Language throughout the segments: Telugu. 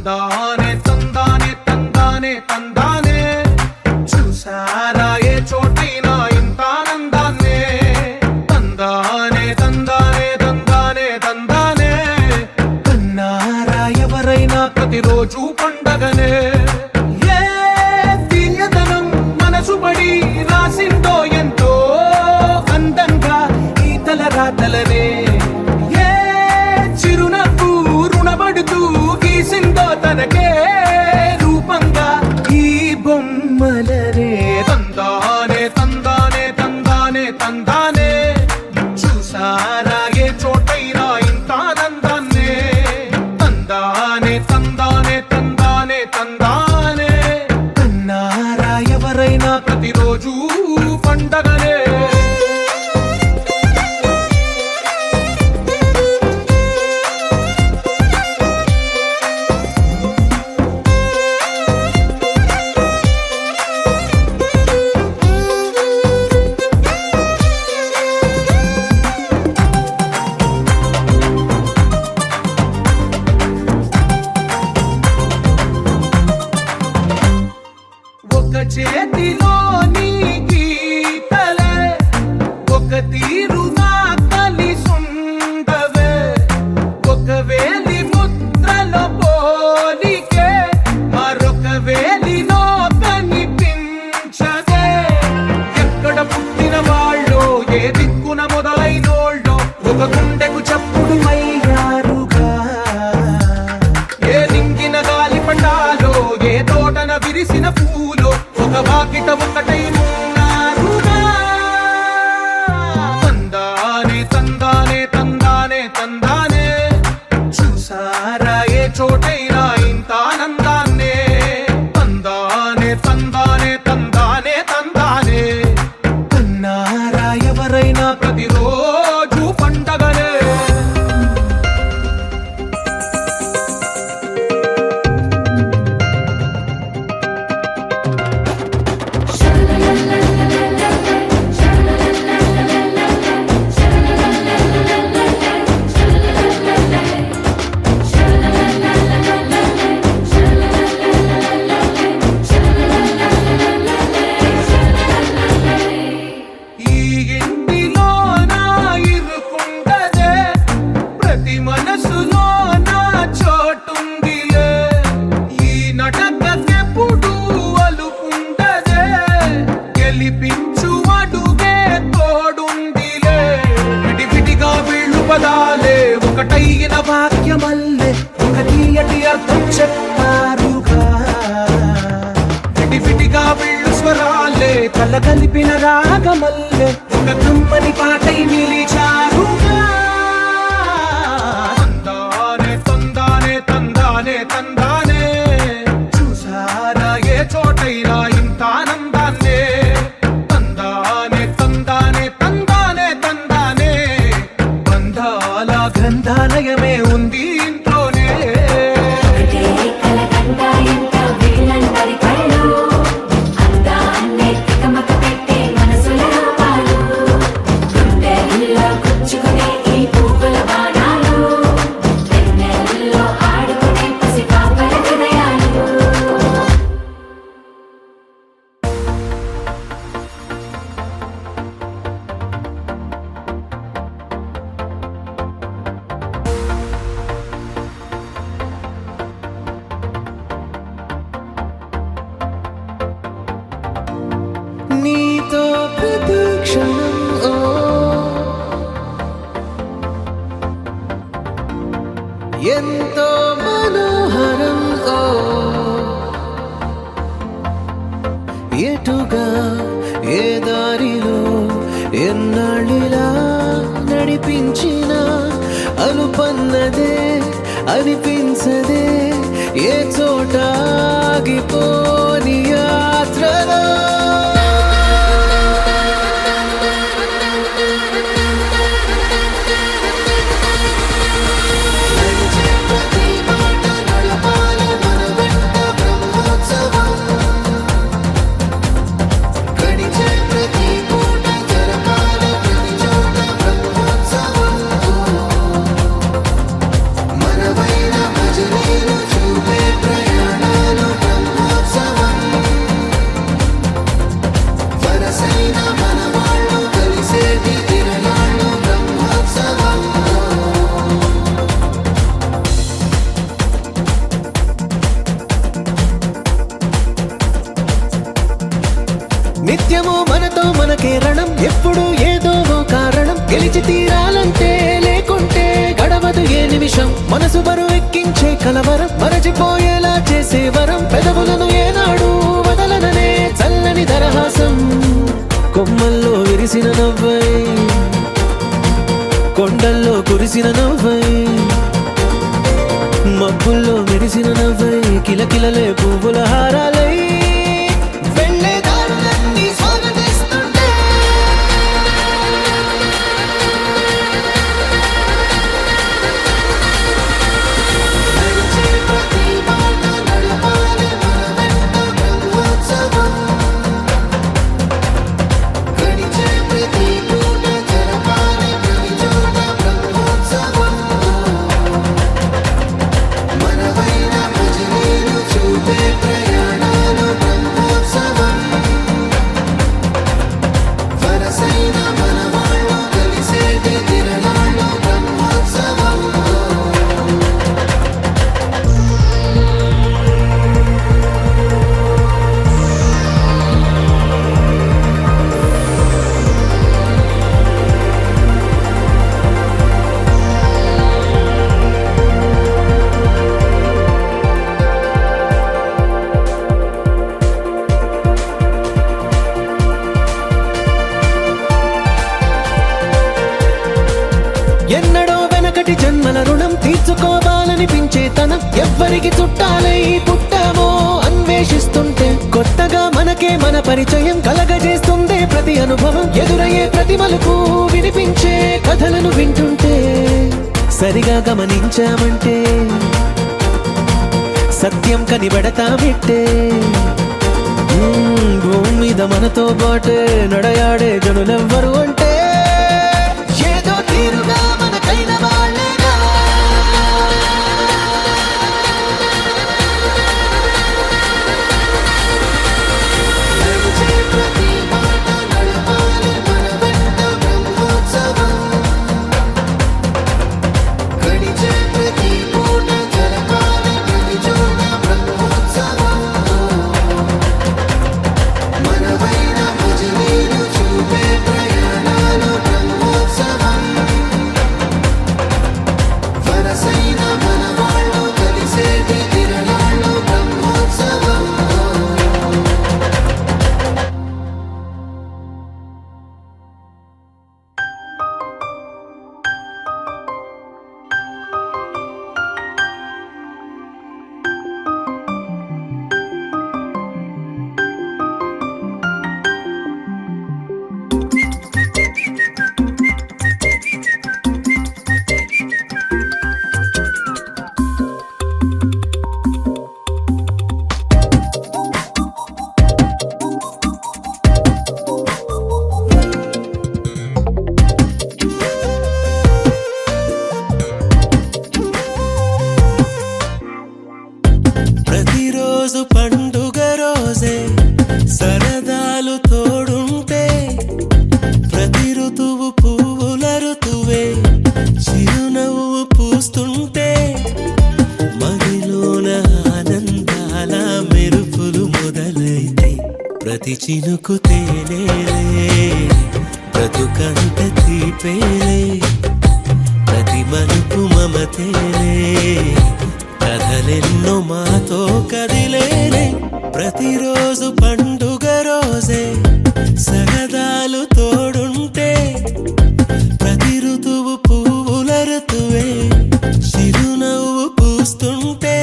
తందానే తందానే తందానే తందానే చూసారా ఏ చోటైనా ఇంత ఆనందాన్నే తందానే తందానే తందానే తందానే కన్నారా ఎవరైనా ప్రతిరోజు పండగనే ఏ తీయదనం మనసు పడి రాసిందో ఎంతో అందంగా ఈ తలరాతలనే తనకే రూపంగా ఈ బొమ్మలనే తందానే తందానే తందానే తందానే చూసారా ఏ చోటైనా ఇంత ఆనందాన్నే తందానే తందానే తందానే తందానే కన్నారా ఎవరైనా ప్రతిరోజు పండగనే చేతిలో నీ గీతలే ఒక తీరుగా కలిసుండవే ఒక వేలి ముద్రలో పోలికే మరొక వేలిలో కనిపించదే ఎక్కడ పుట్టిన వాళ్ళో ఏ దిక్కున మొదలైనోళ్ళో ఒక గుండెకు చప్పుడు అయ్యారుగా ఏ నింగిన గాలి పండాలో ఏ తోటన విరిసిన పూలో ఒక వాకిట ఒకటై ఉన్నారుగా తందానే తందానే తందానే తందానే చూసారా ఏ చోటైనా ఇంత ఆనందాన్నే తందానే తందానే తందానే తందానే కన్నారా ఎవరైనా ప్రతిరోజు పండగనే మనసులో నా చోటుందిలే ఈ నటకెప్పుడు అలుకుంటదే గెలిపించు అడుగే తోడుందిలే విడివిడిగా వీళ్ళు పదాలే ఒకటైన వాక్యమల్లే ఒక తీయటి అర్థం చెప్పారుగా విడివిడిగా వీళ్ళు స్వరాలే కలగలిపిన రాగమల్లే ఒక కమ్మని పాటై నిలిచారుగా తందానే చూసారా ఏ చోటైనా ఇంత ఆనందాన్నే తందానే తందానే తందానే తందానే బంధాల గ్రంథాలయమే ఉంది ఇంట్లోనే నీతో ప్రతి క్షణం ఎంతో మనోహరం ఎటుగా ఏ దారిలో ఎన్నాళ్ళిలా నడిపించిన అనుపన్నదే అనిపించదే ఏ చోట ఆగిపోని యాత్రలో మనవైన భజనలు చూపే బతుకే రణం, ఎప్పుడు ఏదో ఓ కారణం. గెలిచి తీరాలంటే లేకుంటే గడవదు ఏ నిమిషం. మనసు బరువు ఎక్కించే కలవరం, మరచిపోయేలా చేసే వరం. పెదవులను ఏనాడు వదలననే చల్లని దరహాసం. కొమ్మల్లో విరిసిన నవ్వై, కొండల్లో కురిసిన నవ్వై, మబ్బుల్లో మెరిసిన నవ్వై, కిలకిలలే పువ్వుల హారాలై వెళ్ళే దారులన్నీ స్వాగతిస్తుంటే. నడిచే ప్రతి మాట నడపాలి మన వెంట బ్రహ్మోత్సవం. గడిచే ప్రతి పూట జరపాలి ప్రతి చోట బ్రహ్మోత్సవం. మనవైన భజనీలు చూపే ప్రయాణాలు బ్రహ్మోత్సవం. వరసైన మనవాళ్ళు కలిసేటి తిరణాలు బ్రహ్మోత్సవం. ఎన్నడో వెనకటి జన్మల రుణం తీర్చుకోవాలనిపించే తనం. ఎవ్వరికి చుట్టాలై పుట్టామో అన్వేషిస్తుంటే కొత్తగా మనకే మన పరిచయం కలగజేస్తుందే ప్రతి అనుభవం. ఎదురయ్యే ప్రతి మలుపు వినిపించే కథలను వింటుంటే సరిగా గమనించామంటే సత్యం కనిపెడతామిట్టే. భూమి మీద మనతో పాటే నడయాడే జనులెవ్వరు అంటే ఏదో తీరుగా మనకైన వాళ్ళేగా. నడిచే ప్రతి మాట నడపాలి మన వెంట బ్రహ్మోత్సవం. గడిచే ప్రతి పూట జరపాలి ప్రతి చోట బ్రహ్మోత్సవం. మనవైన భజనీలు చూపే ప్రయాణాలు బ్రహ్మోత్సవం. వరసైన మనవాళ్ళు కలిసేటి తిరణాలు బ్రహ్మోత్సవం. ప్రతిరోజు పండుగ రోజే సరదాలు తోడుంటే, ప్రతి ఋతువు పువ్వుల ఋతువే చిరునవ్వు పూస్తుంటే, మదిలోన ఆనందాల మెరుపులు మొదలైతే ప్రతి చినుకు తేనేలే, బ్రతుకంత తీపేలే, ప్రతి మలుపు మమతేలే, కథలెన్నో మాతో కదిలేలే. ప్రతిరోజు పండుగ రోజే సరదాలు తోడుంటే, ప్రతి ఋతువు పువ్వుల ఋతువే చిరునవ్వు పూస్తుంటే.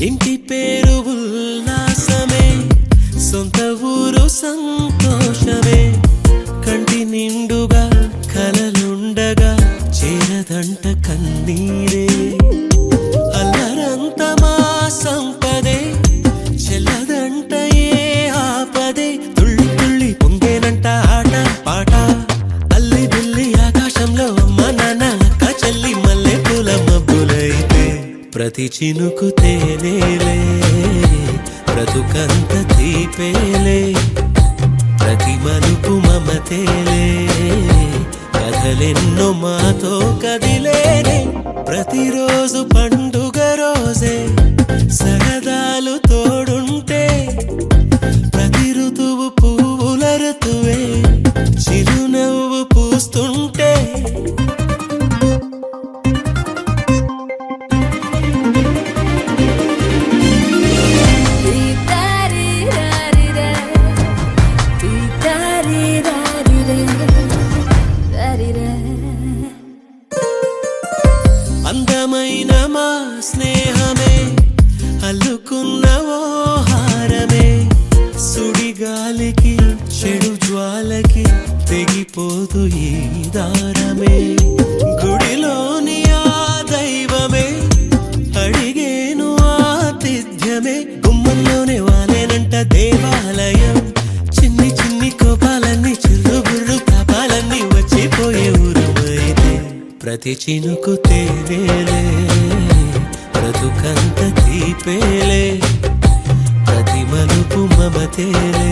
ఇంటి పేరు ఉల్లాసమే, సొంత ఊరు సంతోషమే, కంటి నిండుగా కలలుండగా చేరదంట కన్నీరే. అల్లరంత మా సంపదే, చెల్లదంట ఏ ఆపదే, తుళ్ళి తుళ్ళి పొంగేనంట ఆట పాట. అల్లి బిల్లి ఆకాశంలో అమ్మ నాన్న అక్క చెల్లి మల్లె పూల మబ్బులైతే ప్రతి చినుకు తేనేలే, బ్రతుకంత తీపేలే ప్రతి మలుపు మమతేలే కథలెన్నో మాతో కదిలేనే ప్రతిరోజు పండుగ రోజే సరదాలు తోడుంటే ప్రతి ఋతువు పువ్వుల ఋతువే చిరునవ్వు పూస్తుంటే అందమైన మా స్నేహమే అల్లుకున్న ఓ హారమే సుడిగాలికి చెడు జ్వాలకి తెగిపోదు ఈ దారమే గుడిలోని ఆ దైవమే అడిగేను ఆతిథ్యమే గుమ్మంలోనే వాలేనంట దేవాలయం చిన్ని చిన్ని కోపాలన్నీ చిరుబుర్రు తాపాలన్నీ వచ్చిపోయే ఊరుమైతే ప్రతి చినుకు తేవేలే బ్రతుకంత తీపేలే ప్రతి మలుపు మమతేలే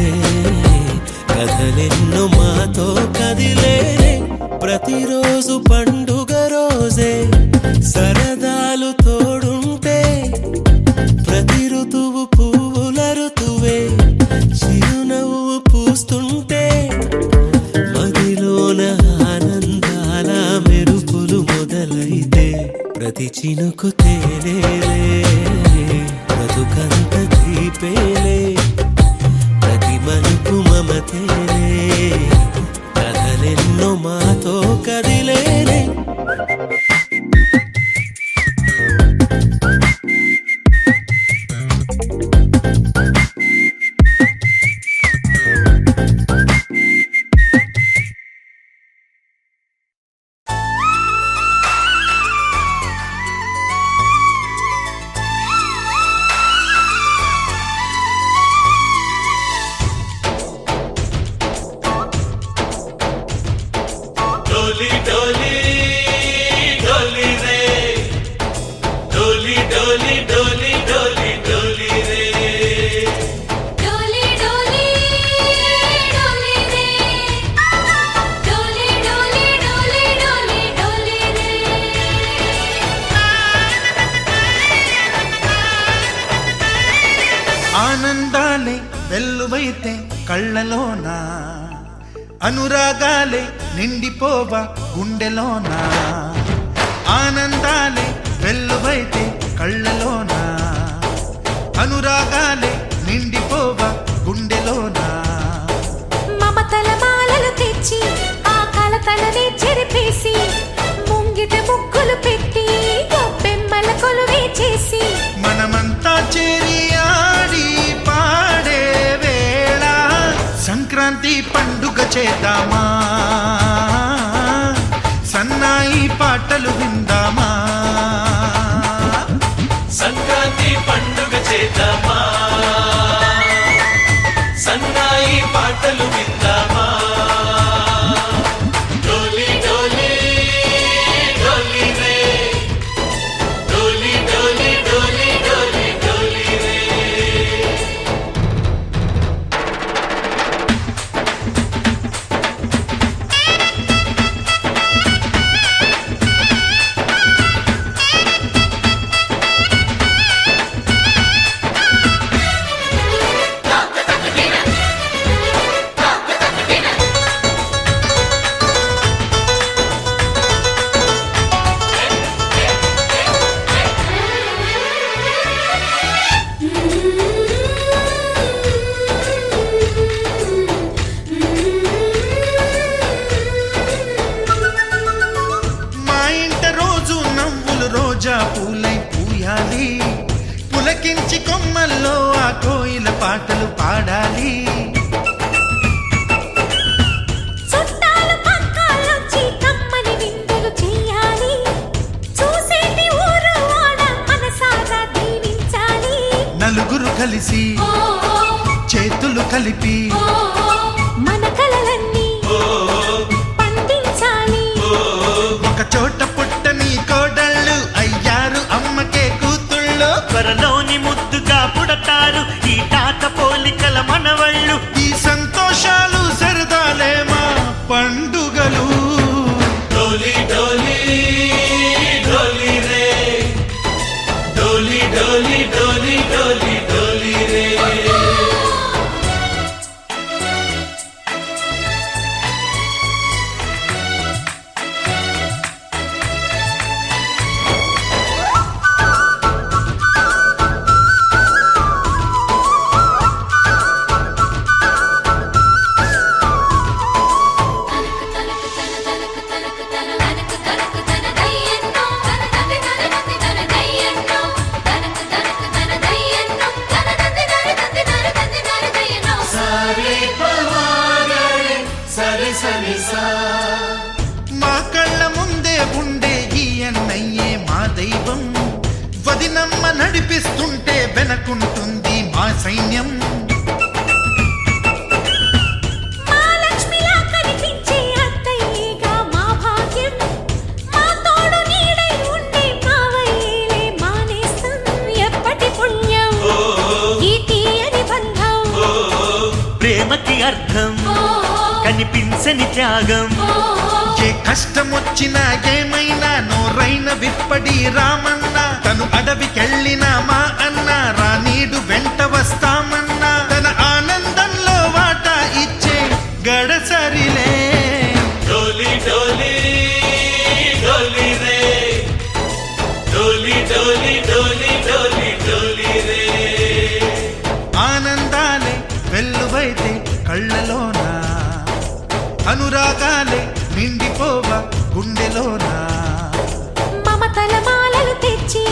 కథలెన్నో మాతో కదిలేనే ప్రతిరోజు పండుగ రోజే సరదాలు తోడుంటే ప్రతి ఋతువు పువ్వుల ఋతువే చిరునవ్వు పూస్తుంటే మదిలోన ఆనందాల మెరుపులు మొదలైతే ప్రతి చినుకు తేలేలే బ్రతుకంత తీపేలే ప్రతి మలుపు మమతేలే కథలెన్నో మాతో కదిలేనే डोली डोली डोली रे डोली डोली डोली डोली डोली रे डोली डोली डोली रे डोली डोली डोली डोली डोली रे ఆనందాలే వెల్లువైతే కళ్ళలోనా అనురాగాలే నిండిపోవా గుండెలోనా ఆనందాలే వెల్లువైతే కళ్ళలోనా అనురాగాలే నిండిపోవా గుండెలోనా మమతల మాలలు తెచ్చి ఆ కలతలనే చెరిపేసి ముంగిట ముగ్గులు పెట్టి గొప్పెమ్మల కొలువే చేసి మనమంతా చేరి ఆడి పాడే వేళ సంక్రాంతి పండుగ చేద్దామా సన్నాయి పాటలు విందామా సంక్రాంతి పండుగ చేద్దామా సన్నాయి పాటలు విందామా డోలి డోలి డోలి రే డోలి డోలి డోలి డోలి డోలి రే మా ఇంట రోజు నవ్వులు రోజా పూలై పూయాలి పులకించి కొమ్మల్లో ఆ కోయిల పాటలు పాడాలి చుట్టాలు పక్కాలొచ్చి కమ్మని విందులు చెయ్యాలి చూసేటి ఊరు వాడ మనసారా దీవించాలి నలుగురు కలిసి చేతులు కలిపి మన కలలన్నీ పండించాలి ఒక చోట పుట్టని కోడళ్ళు అయ్యారు అమ్మకే కూతుళ్ళు త్వరలోని ముద్దుగా పుడతారు ఈ నడిపిస్తుంటే వెనకుంటుంది మా సైన్యం. మా లక్ష్మిలా కనిపించే అత్తయ్యేగా మా భాగ్యం. మా తోడు నీడై ఉండే మావయ్యేలే మా నేస్తం. ఎప్పటి పుణ్యం ఈ తీయని బంధం. ప్రేమకి అర్థం కనిపించని త్యాగం. ఏ కష్టం వచ్చినా ఏమైనా నోరైన విప్పడి రామన్న. తను అడవికెళ్ళిన మా అన్న రానీడు వెంట వస్తామన్నా. తన ఆనందంలో వాటా ఇచ్చే గడసరిలే. డోలి డోలి డోలి రే డోలి డోలి డోలి డోలి డోలి రే ఆనందాలే వెల్లువైతే కళ్ళలోనా, అనురాగాలే నిండిపోవా గుండెలోనా. మమతల మాలలు తెచ్చి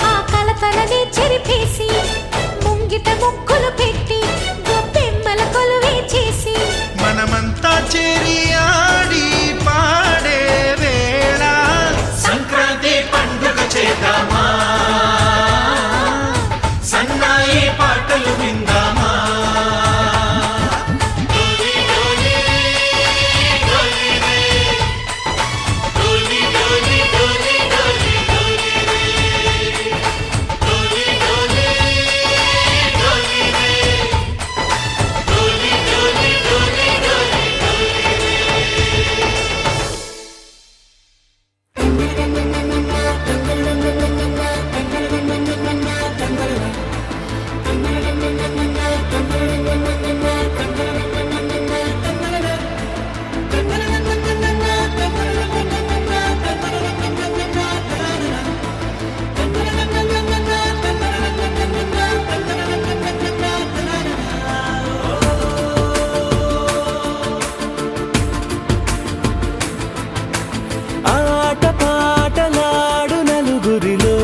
ఆ కలతలనే చెరిపేసి ముంగిట ముక్కులు పెట్టి గొప్పెమ్మల కొలువే చేసి మనమంతా చేరి ఆడి పాడే వేళ సంక్రాంతి పండుగ చేద్దామా సన్నాయి పాటలు విందామా డోలి డోలి డోలి రే డోలి డోలి డోలి డోలి డోలి రే డోలి డోలి డోలి రే డోలి డోలి డోలి డోలి డోలి ఆట పాటలాడు నలుగురిలో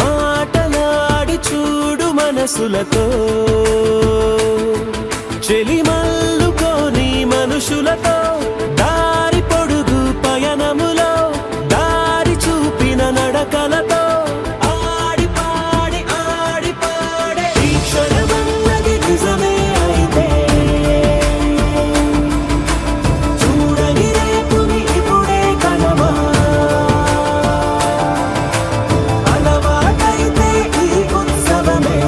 మాటలాడి చూడు మనసులతో. చెలిమల్లుకోని మనుషులతో దారి పొడుగు పయనములో దారి చూపిన నడకలతో ఆడి పాడే ఈ క్షణమన్నది నిజమే అయితే చూడని రేపుని ఇప్పుడే కనవా. అలవాటైతే ఈ ఉత్సవమే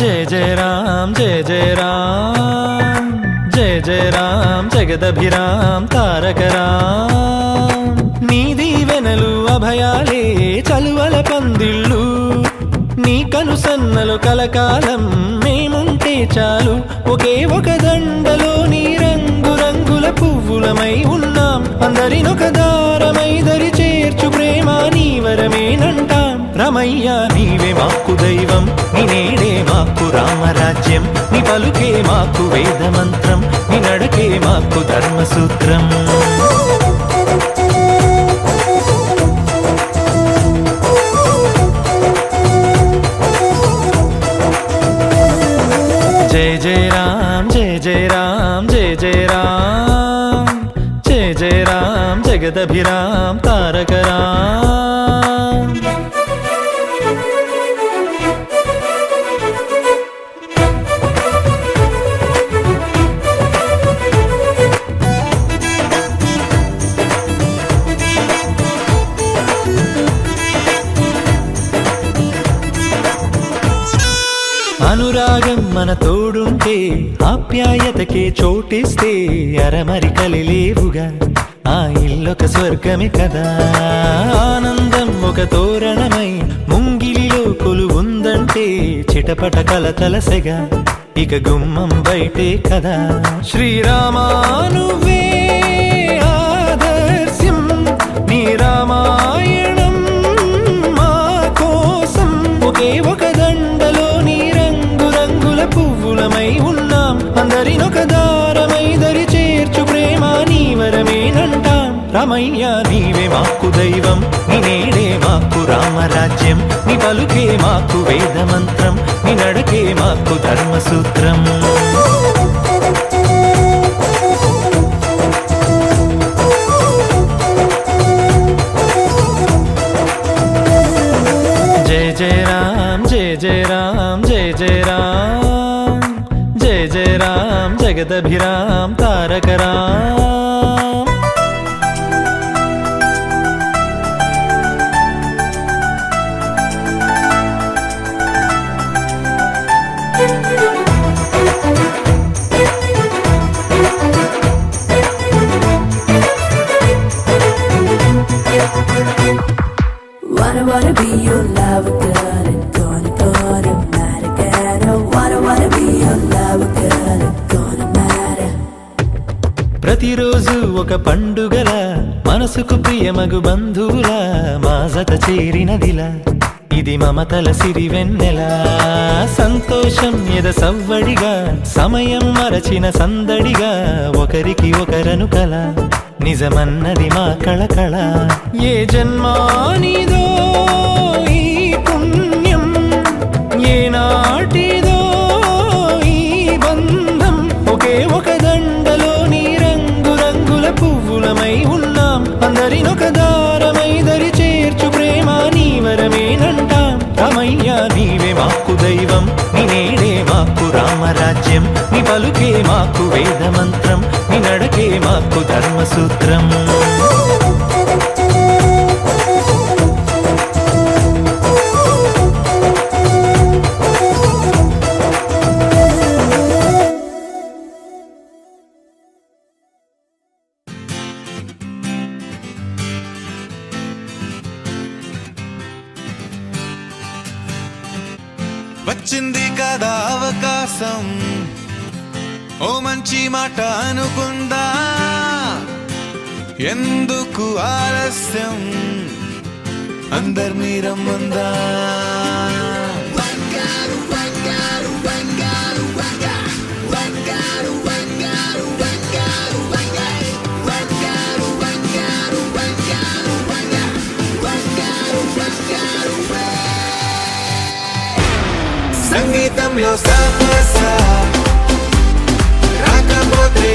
జయ జయ రామ్ జయ జయ రామ్ జయ జయ రామ్ జగదభిరామ్ తారక రామ్ నీ దీవెనలు అభయాలే చలువల పందిళ్ళు నీ కనుసన్నలు కలకాలం మేముంటే చాలు ఒకే ఒక దండలో నీ రంగు రంగుల పువ్వులమై ఉన్నాం అందరినొక దారమై దరి చేర్చు ప్రేమ నీ వరమేనంటాం రమయ్య నీవే మాకు దైవం నీ నేడే మాకు రామరాజ్యం నీ పలుకే మాకు వేద మంత్రం నీ నడకే మాకు ధర్మసూత్రం జయ జయ రామ్ జయ జయ రామ్ జయ జయ రామ్ జయ జయ రామ్ జగదభిరామ్ తారక రామ్ అనురాగం మన తోడుంటే ఆప్యాయతకే చోటిస్తే అరమరికలి లేవుగా ఆ ఇల్లొక స్వర్గమే కదా ఆనందం ఒక తోరణమై ముంగిలిలో కొలువుందంటే చిటపట కలతలసెగా ఇక గుమ్మం బయటే కదా శ్రీరామా నువ్వే ఆదర్శం నీ రామాయణం మా కోసం ఒకే ఒక దండలో నీ రంగు రంగుల పువ్వులమై ఉన్నాం అందరినొక దారమై దరి చేర్చు ప్రేమ నీ వరమేనంటాం రమయ్య నీవే మాకు దైవం నీ నేడే మాకు రామరాజ్యం నీ పలుకే మాకు వేద మంత్రం నీ నడకే మాకు ధర్మసూత్రం జయ జయ రామ్ జయ జయ రామ్ జయ జయ రామ్ జయ జయ రామ్ జగదభిరామ్ తారక Ram Wanna be your lover, girl, and gonna matter, girl. Wanna be your lover, girl, and gonna matter. ప్రతిరోజు ఒక పండుగల మనసుకు ప్రియమగు బంధువుల మా జత చేరినదిలా ఇది మమతల సిరి వెన్నెల సంతోషం ఎద సవ్వడిగా సమయం మరచిన సందడిగా ఒకరికి ఒకరను కల నిజమన్నది మా కళకళ ఏ జన్మానిదో ఈ పుణ్యం ఏ నాటిదో ఈ బంధం ఒకే ఒక దండలో నీ రంగు రంగుల పువ్వులమై ఉన్నాం అందరినొక దారమై దరి చేర్చు ప్రేమ నీ వరమేనంటాం రమయ్య నీవే మాకు దైవం నీ నేడే మాకు రామరాజ్యం నీ పలుకే మాకు వేద మంత్రం నీ నడకే మాకు ధర్మసూత్రం వచ్చింది కదా అవకాశం ఓ మంచి మాట అనుకుందా ఎందుకు ఆలస్యం అందరినీ రమ్మందా సంగీతంలో సాపస రాకపోతే